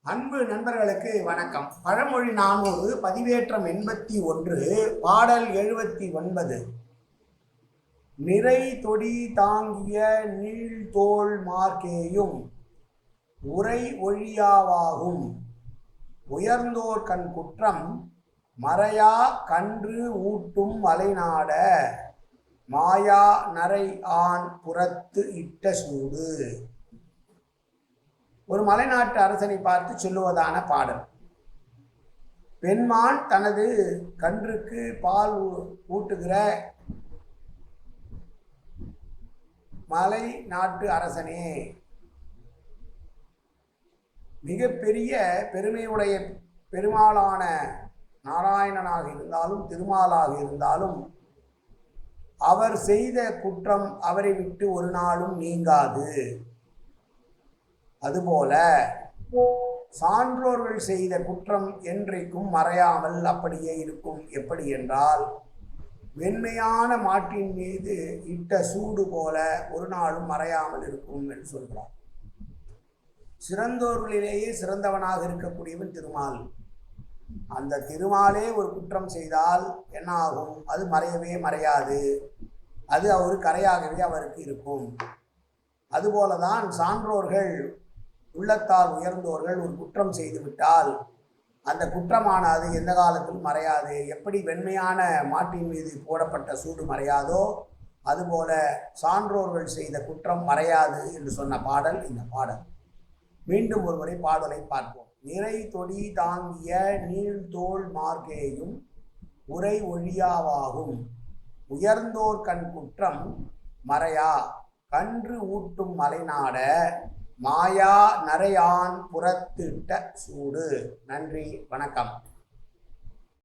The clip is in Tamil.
அன்பு நண்பர்களுக்கு வணக்கம். பழமொழி 400 பதிவேற்றம் 81 பாடல் 79. நிறை தொடி தாங்கிய நீள்தோள் மார்க்கேயும் உரை ஒழியாவாகும் உயர்ந்தோர் கண் குற்றம் மறையா கன்று ஊட்டும் மலைநாட மாயா நரை ஆண் புறத்து இட்ட சூடு. ஒரு மலைநாட்டு அரசனை பார்த்து சொல்லுவதான பாடல். பெண்மான் தனது கன்றுக்கு பால் ஊட்டுகிற மலை நாட்டு அரசனே, மிகப்பெரிய பெருமையுடைய பெருமாளான நாராயணனாக இருந்தாலும் திருமாலாக இருந்தாலும் அவர் செய்த குற்றம் அவரை விட்டு ஒரு நாளும் நீங்காது. அதுபோல சான்றோர்கள் செய்த குற்றம் என்றைக்கும் மறையாமல் அப்படியே இருக்கும். எப்படி என்றால், வெண்மையான மாட்டின் மீது இட்ட சூடு போல ஒரு நாளும் மறையாமல் இருக்கும் என்று சொல்கிறார். சிறந்தோர்களிலேயே சிறந்தவனாக இருக்கக்கூடியவன் திருமால். அந்த திருமாலே ஒரு குற்றம் செய்தால் என்ன ஆகும்? அது மறையவே மறையாது. அது ஒரு கரையாகவே அவருக்கு இருக்கும். அதுபோலதான் சான்றோர்கள், உள்ளத்தால் உயர்ந்தோர்கள் ஒரு குற்றம் செய்துவிட்டால் அந்த குற்றமானது எந்த காலத்திலும் மறையாது. எப்படி வெண்மையான மாட்டின் மீது போடப்பட்ட சூடு மறையாதோ அதுபோல சான்றோர்கள் செய்த குற்றம் மறையாது என்று சொன்ன பாடல் இந்த பாடல். மீண்டும் ஒருமுறை பாடலை பார்ப்போம். நிறை தொடி தாங்கிய நீள்தோள் மார்க்கேயும் உரை ஒழியாவாகும் உயர்ந்தோர் கண் குற்றம் மறையா கன்று ஊட்டும் மலைநாட மாயா நரையான் புறத்திட்ட சூடு. நன்றி, வணக்கம்.